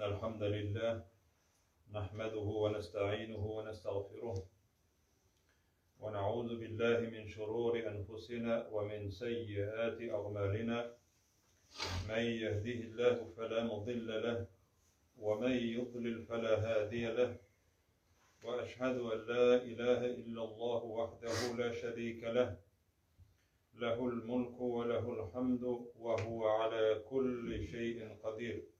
إن الحمد لله نحمده ونستعينه ونستغفره ونعوذ بالله من شرور أنفسنا ومن سيئات أعمالنا من يهده الله فلا مضل له ومن يضلل فلا هادي له وأشهد أن لا إله إلا الله وحده لا شريك له له الملك وله الحمد وهو على كل شيء قدير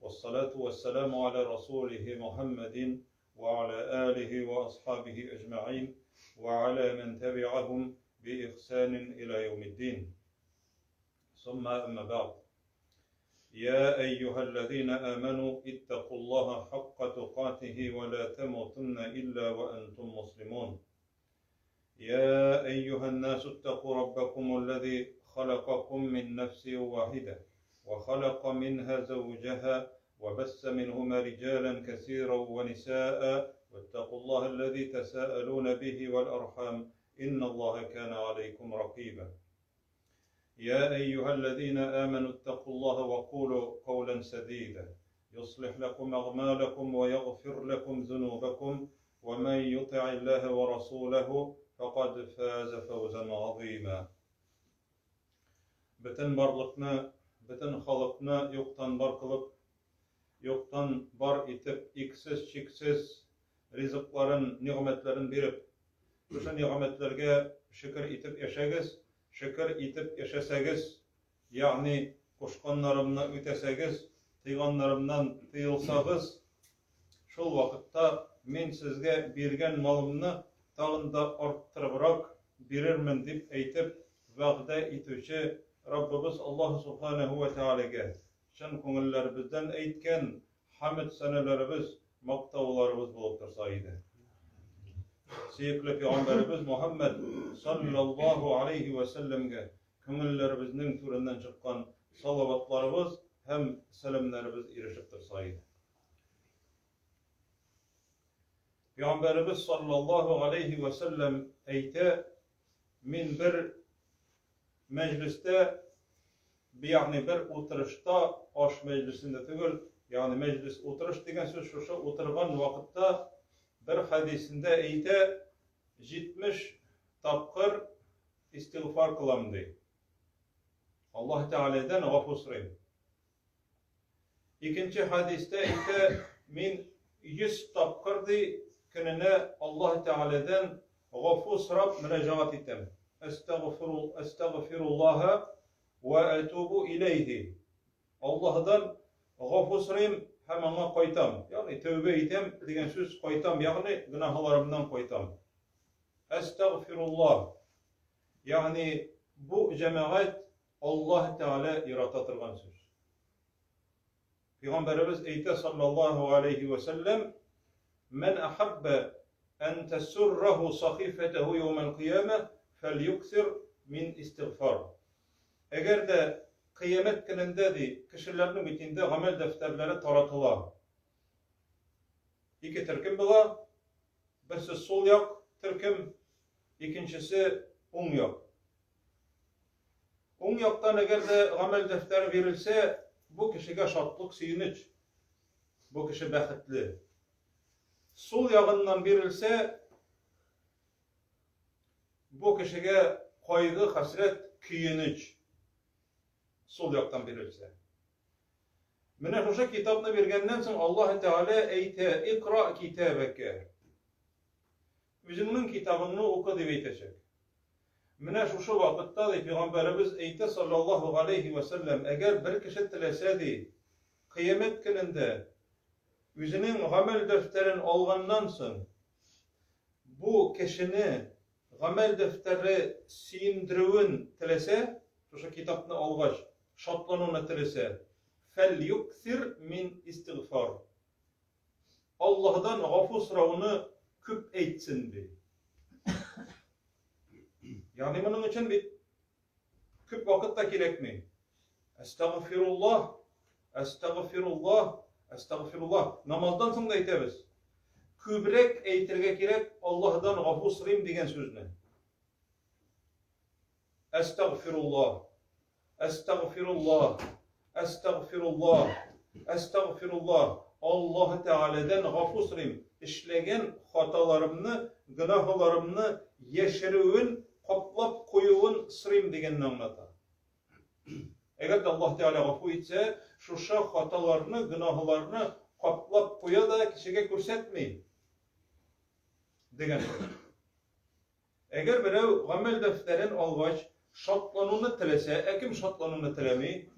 والصلاة والسلام على رسوله محمد وعلى آله وأصحابه أجمعين وعلى من تبعهم بإحسان إلى يوم الدين ثم أما بعد يا أيها الذين آمنوا اتقوا الله حق تقاته ولا تموتن إلا وأنتم مسلمون يا أيها الناس اتقوا ربكم الذي خلقكم من نفس واحدة وخلق منها زوجها وبث منهما رجالا كثيرا ونساء واتقوا الله الذي تساءلون به والأرحام إن الله كان عليكم رقيبا يا أيها الذين آمنوا اتقوا الله وقولوا قولا سديدا يصلح لكم أعمالكم ويغفر لكم ذنوبكم ومن يطع الله ورسوله فقد فاز فوزا عظيما Bütün barlıkны, bütün xalqны yoqtan bar qılıp, yoqtan bar etip, iksiz, çiksiz rizıkların, nimetlerin berip, şu nimetlerge şükür etip yaşagiz, şükür etip yaşasagiz, yani koşkanlarımdan ötesegiz, tıyganlarımdan tıyılsagiz, şol vakıtta men sizge bergen malımны tağın da arttırıbırak verirmen dip eytip va'da etüçi Rabbimiz Allah Subhanahu ve Teala'ga şın ko'ngillerimizden eytken hamd sanalarimiz, maqtovlarimiz bolup tursa edi. Suyukli Peygamberimiz Muhammed sallallahu aleyhi ve sellemge ko'ngillerimizning türünden çıkan salavatlarımız hem selamlarımız erişip tursa edi. Peygamberimiz sallallahu aleyhi ve sellem eyte min bir mecliste yani bir oturuşta aş meclisinde tügül yani meclis oturuş degen söz şu oturgan vakitte bir hadisinde eyte 70 tapkır istiğfar kılam dey. Allah Teala'dan gafur sırayım. İkinci hadiste eyte min 100 tapkır dey kenine Allah Teala'dan gafur sırap müracaat ettim. Estağfirullah ve etubu ileyhi. Allah'dan gafur sırayım hemen koytam. Yani tövbe etem degen söz koytam. Yani günahlarımdan koytam. Estağfirullah. Yani bu cemaat Allah Teala yaratatırgan söz. Peygamberimiz eyte sallallahu aleyhi ve sellem men ahabbe en tesurrahu sahifetehu yevmel kıyame felyuksir min istiğfar. Eğer de kıyamet gününde de kişilerin içinde amel defterleri taratıla. İki türküm bula. Birisi sol yak türküm, ikincisi on yak. On yaktan eğer de amel defteri verilse bu kişiye şatlık, sevinç. Bu kişi bəxtli. Sol yağından verilse bu kişiye kaygı, hasret, kuyunç. Sol yaktan verilse. Mine şu kitabını vergenden sonra Allah Teala eyte ikra kitabeke. Özünün kitabını oku diye eytecek. Mine şu vakitte de Peygamberimiz eyte sallallahu aleyhi ve sellem eğer bir kişi tileseydi kıyamet gününde özünün amel defterini algandan sonra bu kişini amel defteri siyindirüvün tilese, şu kitabını algaç, şatlanını tilese, fel yuksir min istiğfar. Allah'dan gafur sıravını küp eytsin di. Yani bunun için bir küp vakitte gerekmi. Estağfirullah, estağfirullah, estağfirullah. Namazdan sonra da eytemiz. Kübrek eytirge gerek Allah'dan gafur sırayım degen sözünü. Estağfirullah, estağfirullah, estağfirullah, Estağfirullah. Allah Teala'dan gafur sırayım. İşlegen hatalarımni, günahlarımni yeşiruvun, qoplab koyuvun sırayım degenini anlatar. Eğer de Allah Teala gafur etse, şuşa hatalarını, günahlarını qoplab koya da kişiye görsetmeyin. Degen. Eğer birey amel defterin algaç, şatlanını tilese, kim şatlanını tilemey,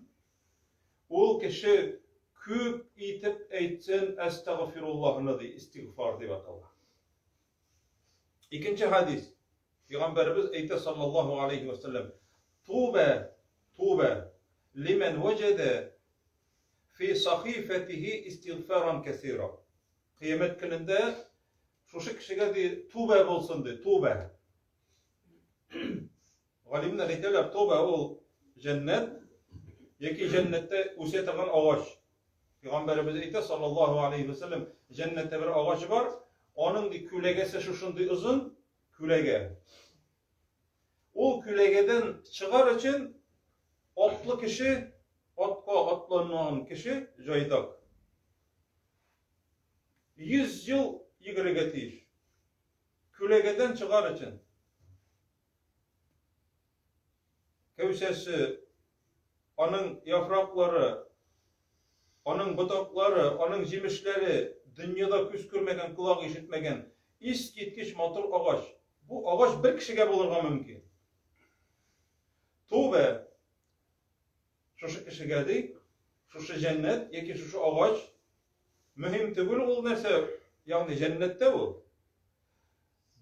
o kişi küp itip eytsin estağfirullahını diye istiğfar diye atallar. İkinci hadis. Peygamberimiz eyte sallallahu aleyhi ve sellem Tuğbe limen vecede fi sahifetihi istiğfaran kesira. Kıyamet gününde şu kişiye de Tuğbe olsun diye. Tuğbe. Galimler eyteler Tuğbe ol cennet. Yeki cennette usiyetilen ağaç. Peygamberimiz eyte sallallahu aleyhi ve sellem cennette bir ağaç var. Onun di külegesi şuşundu uzun külege. O külegeden çıkar için atlı kişi, atlanan kişi caydak. 100 yıl yigirge tiyiş. Külegeden çıkar için. Kevsesi, onun yaprakları, onun budakları, onun jemişleri dünyada küskürmegen, kulak işitmegen, iskitkiş matır ağaç. Bu ağaç bir kişiye bulurga mümkün. Tuğbe, şu kişiye değil, şu cennet, yeki şu ağaç, mühim tügül ol nerse, yani cennette bu.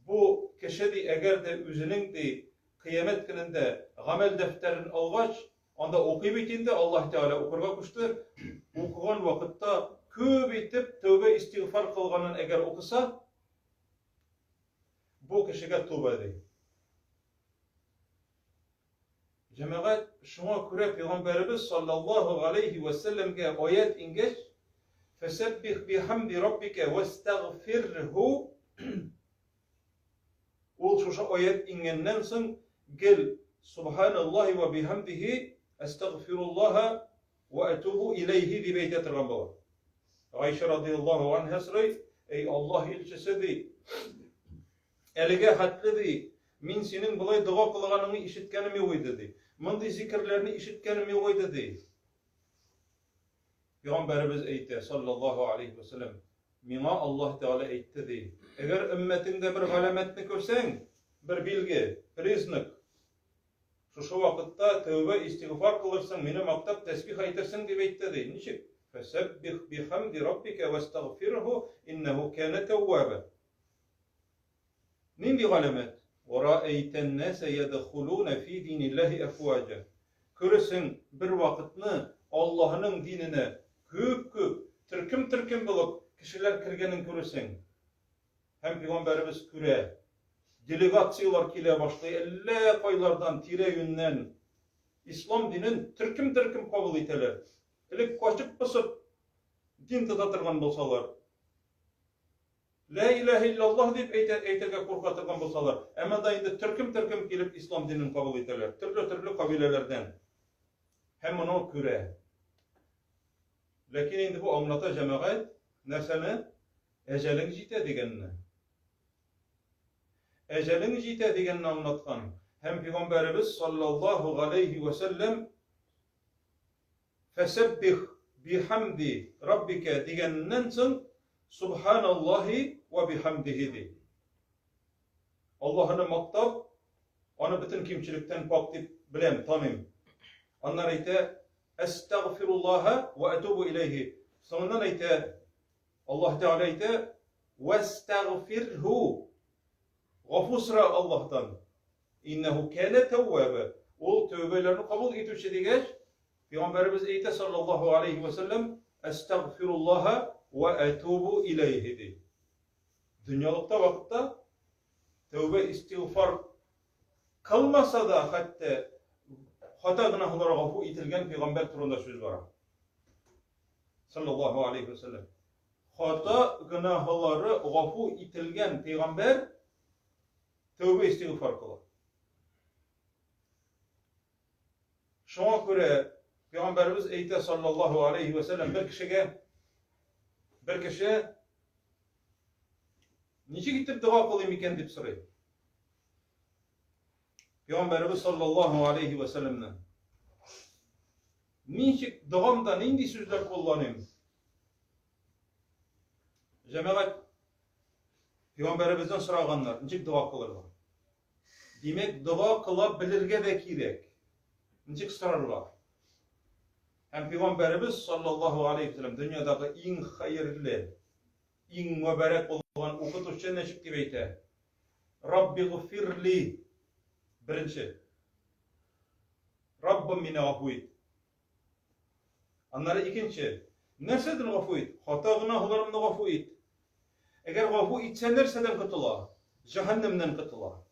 Bu kişi de eğer de üzünün de kıyamet gününde amel defterini algaç, onda okuyup bitinde Allah Teala okurga kuştur. Okugan vakitte köp etip tövbe istiğfar kılganın eğer okusa, bu kişiye tövbe değil. Cemaat, şuna göre Peygamberimiz sallallahu aleyhi ve sellem'e ayet ingeç, فَسَبِّحْ بِحَمْدِ رَبِّكَ وَاسْتَغْفِرْهُ Ol şu ayet ingenden soň gel Subhanallahi ve bihamdihi estağfirullah ve etubu ileyhi diye beyt etirgan bolar. Ayşe radıyallahu anha so'ray, ey Allah elçisi di, elige hatlı di, min senin bulay dua kılganını işitkenimi oydu di. Mındı zikirlerini işitkenimi oydu di. Peygamberimiz eytti sallallahu aleyhi ve sellem, mina Allah Teala eytti di. Eğer ümmetinde bir alametini görsen, bir bilgi, bir iznik, şu vakitte tövbe istiğfar kılırsın, meni maktap tesbih aytırsın diye eytti di. Niçin? Fesebbih bihamdi rabbike ve estağfirhu innehu kâne tevvâbe. Nindi alamet? وَرَأَيْتَ النَّاسَ يَدْخُلُونَ ف۪ي دِينِ اللّٰهِ اَفْوَاجًا. Görürsün bir vakitini Allah'ın dinine küp tırkım bulup kişiler kirgenin görürsün. Hem Peygamberimiz küre, delegatsiyalar kile başlayı, elle koylardan, tire yünden İslam dinin tırkım kabul eteler. Elek kaçıp pısıp din tutatırgan bolsalar. La ilahe illallah deyip eyterge korkatırgan bolsalar. Ama da indi tırkım gelip İslam dinini kabul eteler. Türlü kabilelerden. Hem onu küre. Lakin indi bu anlata cemaat nerseni? Ecelin jite degenini. Ecelin jite degenini anlatkan. Hem Peygamberimiz sallallahu aleyhi ve sellem fesebbih bihamdi rabbike degeninden soň Subhanallahi ve bihamdihi de. Allah'ını maktap, onu bütün kimçilikten pak dip bilem, tanıyım. Onlar eyte, estağfirullaha ve etubu ileyhi. Sonundan eyte, Allah Teala eyte, ve estağfirhu. Gafusra Allah'tan. İnnehu kâne tevvâbe. O tövbelerini kabul etüşü digeç. Peygamberimiz eyte sallallahu aleyhi ve sellem, estağfirullaha ve etubu ileyhi de. Dünyalıkta vakitte tövbe istiğfar kılmasa da hatta hata günahlara gafu itilgen Peygamber turunda söz var. Sallallahu aleyhi ve sellem. Hata günahları gafu itilgen Peygamber tövbe istiğfar kılar. Şuna göre Peygamberimiz eğite sallallahu aleyhi ve sellem bir kişi niçe gidip dua kılayım iken dip soruyor. Peygamberimiz sallallahu aleyhi ve sellem'den niçe duamda nindi sözler kullanayım? Cemaat Peygamberimizden soraganlar niçe dua kılırlar? Demek dua kılabilirge de kirek. Niçe sorarlar? Hem Peygamberimiz sallallahu aleyhi ve sellem dünyadaki en hayırlı, en mübarek olan okutuşçu neçik gibi eyte. Rabbi gıfirli. Birinci. Rabbim mine gafu et. Anları ikinci. Nereden gafu et? Hata günahlarımda gafu et. Eğer gafu etse nereden kıtıla? Cehennemden kıtıla.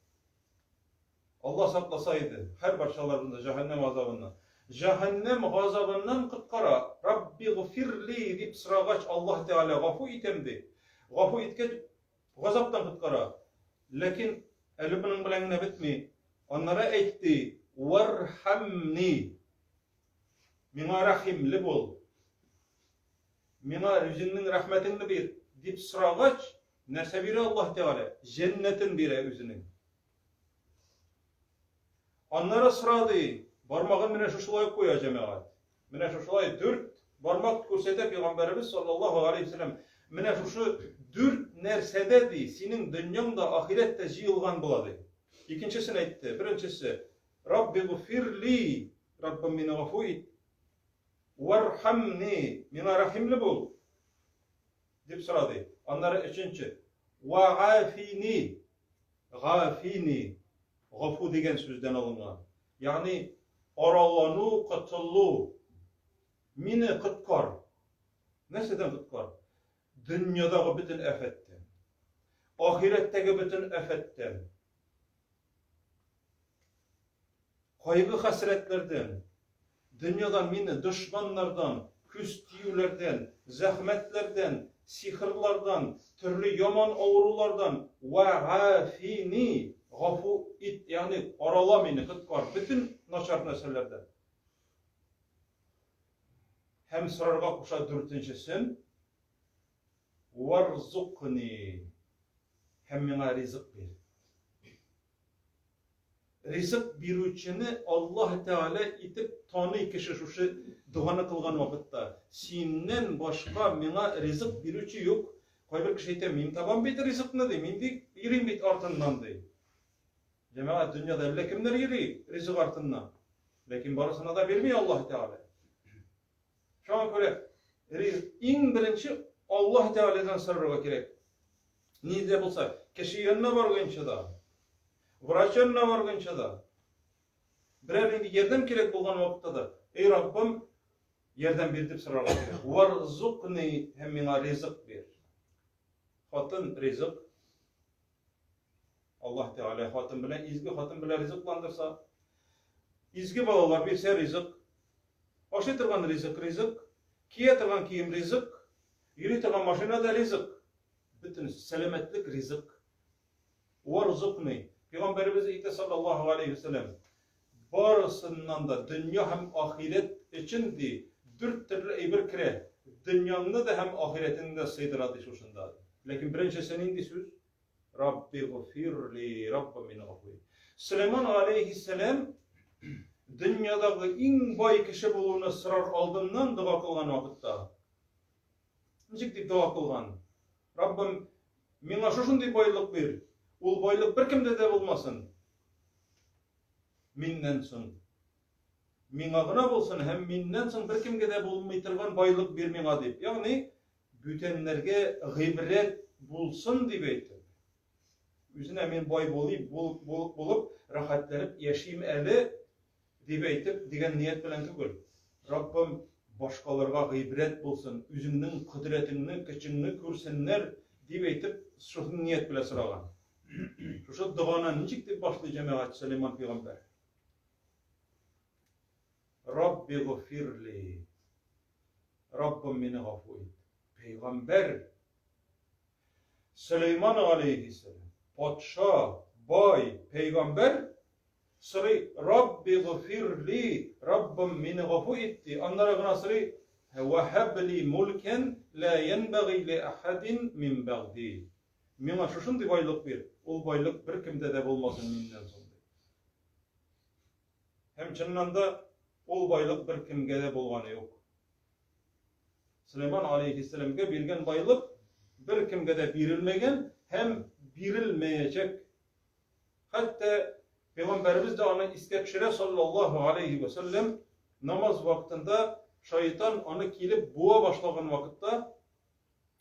Allah saklasaydı her parçalarında cehennem azabından. Cehennem gazabından kıtkara. Rabbi gıfirli deyip sıragaç Allah Teala gafu itemdi. Gafu itket gazaptan kıtkara. Lakin elbinin bilengine bitmi. Onlara etti. Varhamni. Mina rahimli bol. Mina yüzünün rahmetini bir. Deyip sıragaç nerse biri Allah Teala. Cennetin biri yüzünün. Onlara sıradı. Barmağın mine şuşulay koya cemaat. Mine şuşulay 4 barmak korsete Peygamberimiz sallallahu aleyhi ve sellem. Mine şuşu 4 nersede senin dünyanda ahirette jiyilgan buladı. İkincisini etti. Birincisi Rabbi gıfirli. Rabbim mine gafu et. Varhamni. Mine rahimli bul. Deyip sıradı. Onlara üçüncü. Ve gafini. Gafini. Gafu degen sözden alıngan. Yani aralanu kıtıllu. Mine kıtkar. Neseden kıtkar? Dünyadaki bütün efetten. Ahiretteki bütün efetten. Kaygı hasretlerden. Dünyadan mine düşmanlardan, küstüyülerden, zahmetlerden, sihirlardan, türlü yaman avrulardan ve gafini. Gafu it yani arala meni kıtkar. Bütün naçar meselelerden. Hem sırarga kuşa dörtüncüsün. Varzukni. Hem mena rizık bir. Rizık birüçini Allah Teala itip tanı kişi şu duanı kılgan vakitte. Senden başka mena rizık birüçü yok. Koy bir kişi ite min taban bit rizık ne de min de irim bit artından de. Cemaat dünyada öyle kimler yeri rizık artından. Lakin barısına da vermiyor Allah Teala. Şu an böyle en birinci Allah Teala'dan sarığa gerek. Niye bulsa kişi yanına vargınca da, vraç yanına vargınca da, birer yerden gerek bulgan vakitte da, ey Rabbim yerden bir dip sarığa gerek. Varzukni hem mena rizık bir. Hatın rizık. Allah Teala hatın bilen izgi hatın bilen rizıklandırsa, izgi balalar bilse rizık, aşı tırgan rizık, kiye tırgan kiyim rizık, yürü tırgan maşina da rizık, bütün selametlik rizık. Varzukni, Peygamberimiz ite sallallahu aleyhi ve sellem, barısından da dünya hem ahiret içindi, dört türlü eybir kire, dünyanı da hem ahiretini de sıydıradı şuşunda. Lakin birinci senindi söz, Rabbi gıfirli, Rabbim min gafuri. Süleyman aleyhisselam dünyadaki en bay kişi bulunu sırar aldığından dua kılgan vakitte. Nicik deyip dua kılgan. Rabbim mina şuşunday baylık ver. Ol baylık bir kimde de bulmasın. Minden soň. Mina gına bolsun hem minden soň bir kimge de bulmay turgan baylık ver mina deyip. Yani bütenlerge gıybret bulsun deyip eytdi. Üzüne men boy bulup rahatlanıp yaşayayım eli deyip eytip degen niyet bilen tugul. Rabbim başkalarga gıybret bulsun, üzünün kudretini, küçüğünü görsünler deyip eytip şu niyet bilen sıragan. Şu duana nicik deyip başlı cemaat Süleyman Peygamber. Rabbi gıfirli, Rabbim meni gafu et. Peygamber Süleyman aleyhisselam, padşah, bay, peygamber Sırı Rabbi gfirli, Rabbim meni gafu etti. Anlara gına sırı ve habli mulken la yenbagi li ahadin min ba'di. Mena şuşunday baylık bir. Ol baylık bir kimde de bolmasın menden soň. Hem çynanda ol baylık bir kimge de bolgany yok. Süleyman aleyhisselam'a bergen baylık bir kimge de berilmegen hem berilmeyecek. Hatta Peygamberimiz de onu iskepşire sallallahu aleyhi ve sellem namaz vaktinde şeytan onu kilip buğa başlagan vakitte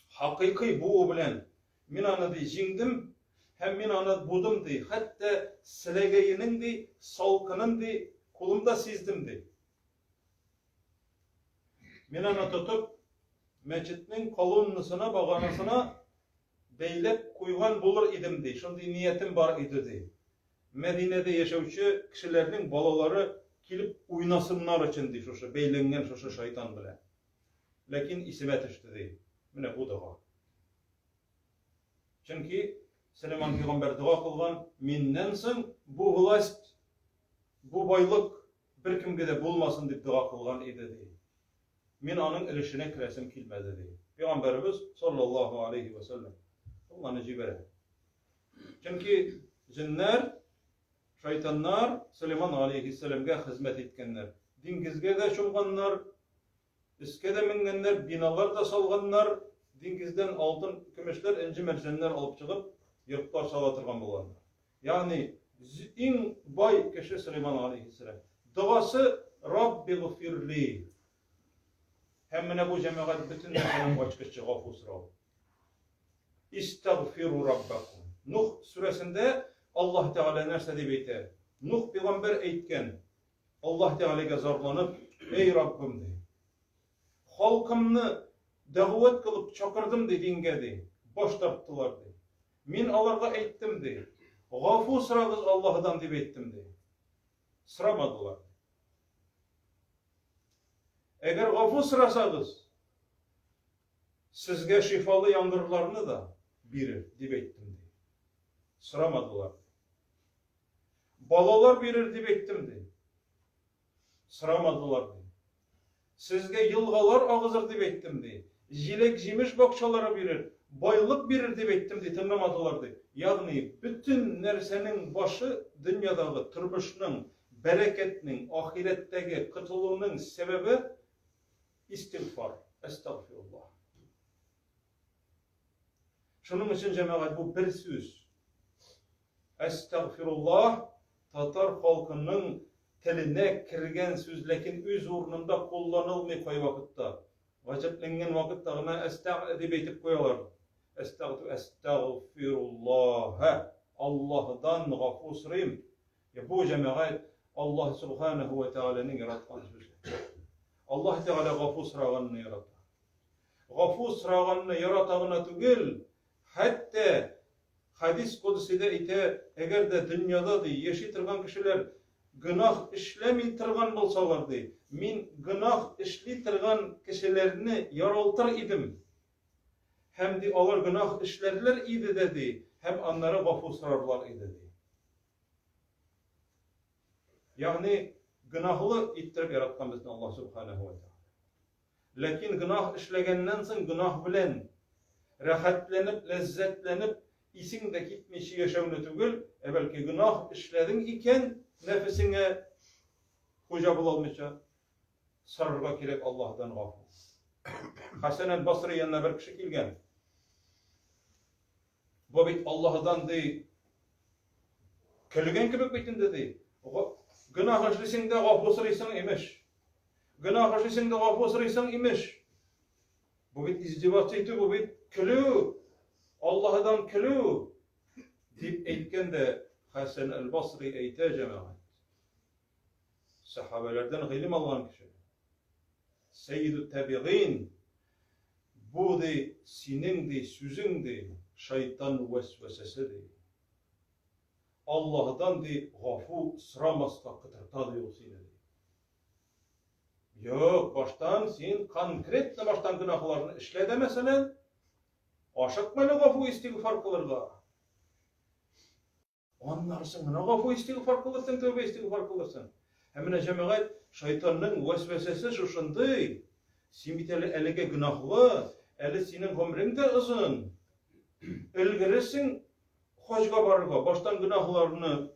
hakiki buğu bilen min onu di jingdim hem min onu budum di hatta silegeyinin di salkının di kulumda sizdim di. Min onu tutup meçitnin kolonnasına baganasına beylep koygan bulur idim di. Şunday niyetim var idi di. Medine'de yaşaучы kişilerinin balaları kilip uynasınlar için di şoşa beylengen şoşa şeytan bilen. Lakin isime düştü di. Mine bu dua. Çünkü Süleyman Peygamber dua kılgan minden soň bu vlast, bu baylık bir kimge de bulmasın dip dua kılgan idi di. Min onun ilişine kiresim kilmedi di. Peygamberimiz sallallahu aleyhi ve sellem Allah'ını cibere. Çünkü cinler, şeytanlar Süleyman aleyhisselam'a hizmet etkenler. Dingizge de şulganlar, iske de mingenler, binalar da salganlar, dingizden altın, kümüşler, inci mercenler alıp çıkıp yurtlar salatırgan bolanlar. Yani en bay kişi Süleyman aleyhisselam. Duası Rabbi gfirli. Hemmine bu cemaat bütün nesinin başkışı gafusrav. İstagfiru rabbakum. Nuh suresinde Allah Teala nerse deyip eyter. Nuh peygamber eytken Allah Teala'ya zarlanıp ey Rabbim dey. Halkımni davet kılıp çakırdım dediğinge dey. Boş tarttılar dey. Min alarga eyttim dey. Gafu sıragız Allah'dan deyip eyttim dey. Sıramadılar. Eğer gafu sırasagız sizge şifalı yandırlarını da birir deyip eyttim dey. Sıramadılar. Balalar birir deyip eyttim dey. Sıramadılar dey. Sizge yılgalar ağızır deyip eyttim dey. Jilek jimiş bakçalara birir, baylık birir deyip eyttim dey. Tınlamadılar dey. Yani bütün nersenin başı dünyadagı turmuşunun, bereketinin, ahiretteki kıtılığının sebebi istiğfar. Estağfirullah. Şunun için cemaat bu bir söz. Estağfirullah Tatar halkının teline kirgen söz, lekin öz ornunda kullanılmay koy vakitte. Vaciplengen vakitte gına estağfir deyip eytip koyalar. Estağfirullah. Allah'dan gafur sırayım. Ya bu cemaat Allah Subhanahu ve Teala'nın yaratkan sözü. Allah Teala gafur sırağını yarattı. Gafur sırağını yaratağına tügül, hatta hadis kodusida ite eğer de dünyada yaşaytırgan kişiler günah işlemi tırgan bolsalar dey. Min günah işli tırgan kişilerini yaraltır idim. Hem de alır günah işlerler idi dedi. Hem onlara gafur sırarlar idi dedi. Yani günahlı ittirip yaratkan bizden Allah Subhanahu ve Teala. Lakin günah işlegenden soň günah bilen rahatlanıp, lezzetlenip, isinde gitmişi yaşamını tügül, belki günah işledin iken nefesine hoca bulalmışa sarırga kerek Allah'tan gafur. Hasan el-Basri yanına bir kişi kelgen. Bu bit Allah'dan dey, kelgen kibik bitin dedi. Günah işlisin de gafur sıraysan imiş. Günah işlisin de gafur sıraysan imiş. Bu bit izdivatçıydı, bu bit külü. Allah'dan külü. Deyip eytken de Hasan el-Basri eyte cemaat. Sahabelerden ilim alan kişi. Seyyid-i Tabi'in. Bu de senin de sözün de şeytan vesvesesi de. Allah'dan de gafu sıramazda kıtırtadı yol seni de. Yok, baştan sen konkretne baştan günahlarını işlede mesela. Aşıkmalı gafu istiğfar kılırga. Onlar sana gafu istiğfar kılırsın, tövbe istiğfar kılırsın. Hemen cemaat şeytanın vesvesesi şuşunday. Sen biteli elige günahlı, eli senin ömrün de uzun. İlgirisin hoşga barıga, baştan günahlarını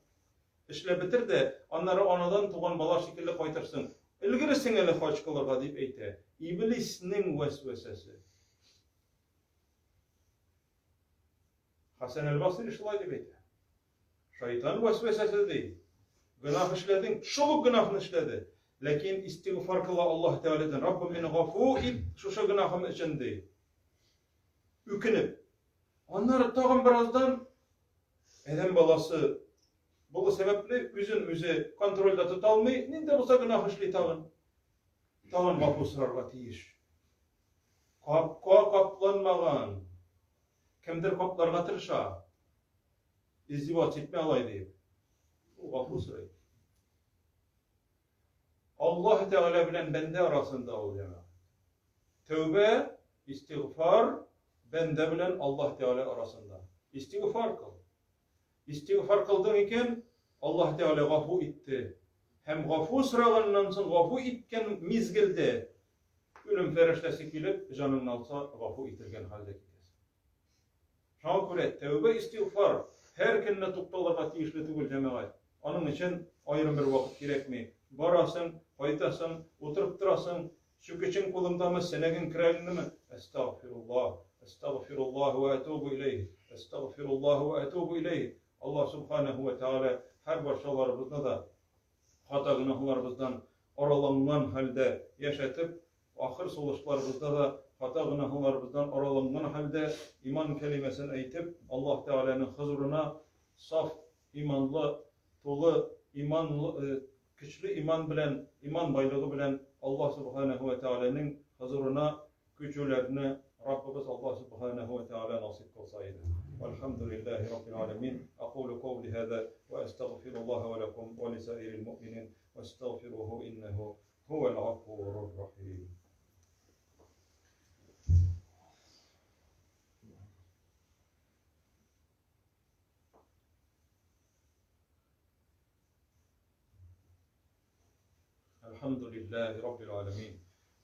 işle bitir de onları anadan tuğan bala şekilde kaytırsın. İlgirisin eli hoş kılırga deyip eyte. İblisinin vesvesesi. Hasan el-Basri şulay deyip eyte. Şeytan vesvesesi değil. Günah işledin, şuluk günahını işledi. Lakin istiğfar kıla Allah Teala'dan Rabbim beni gafu et, şuşa günahım için değil. Ükinip. Onları tağın birazdan Edem balası bu sebeple üzün kontrolde tutalmay, ninde olsa günah işli tağın. Tağın gafu sırarga tiyiş. Kaplanmagan. Kimdir kaplarga tırşa. İzdivaç etme alay deyip. O gafu sırayı. Allah Teala bilen bende arasında ol demek. Tövbe, istiğfar, bende bilen Allah Teala arasında. İstiğfar kıl. İstiğfar kıldın iken Allah Teala gafu etti. Hem gafu sırağından sonra gafu etken mizgilde ölüm feriştesi gelip canını alsa gafu etilgen halde gidesin. Şuna göre tövbe, istiğfar her kendine tuktalarga tiyişli tügül cemaat. Onun için ayrı bir vakit gerekmi. Barasın, kaytasın, oturup durasın. Şu küçük kulumda mı, senegin kiralini mi? Estağfirullah, estağfirullah ve etubu ileyh. Estağfirullah ve etubu ileyh. Allah subhanehu ve teala her başalarımızda da hata günahlarımızdan oralanılan halde yaşatıp, ahir soluşlarımızda da hata günahlarımızdan oralanılan halde iman kelimesini eğitip, Allah Teala'nın huzuruna saf, imanlı, dolu, imanlı, güçlü iman bilen, iman baylığı bilen Allah Subhanahu ve Teala'nın huzuruna güçlerini Rabbimiz Allah Subhanahu ve Teala nasip kılsaydı. Velhamdülillahi Rabbil alemin. Aqulu kavli hâzâ ve estağfirullah ve lekum ve lisairil mu'minin ve estağfiruhu innehu huvel gafurur rahim. الحمد لله رب العالمين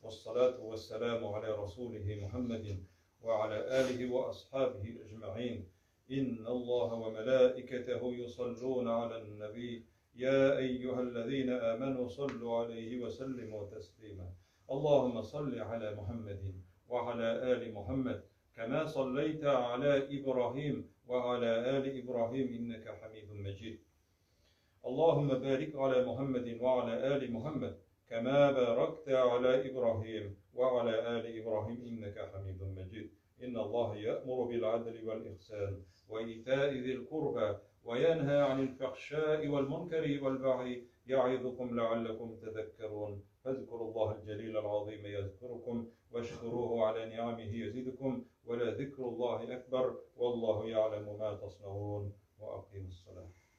والصلاة والسلام على رسوله محمد وعلى آله وأصحابه أجمعين إن الله وملائكته يصلون على النبي يا أيها الذين آمنوا صلوا عليه وسلموا تسليما اللهم صل على محمد وعلى آل محمد كما صليت على إبراهيم وعلى آل إبراهيم إنك حميد مجيد اللهم بارك على محمد وعلى آل محمد كما باركت على إبراهيم وعلى آل إبراهيم إنك حميد مجيد إن الله يأمر بالعدل والإحسان وإيتاء ذي القربى وينهى عن الفحشاء والمنكر والبغي يعظكم لعلكم تذكرون فاذكروا الله الجليل العظيم يذكركم واشكروه على نعمه يزدكم ولذكر الله أكبر والله يعلم ما تصنعون وأقيموا الصلاة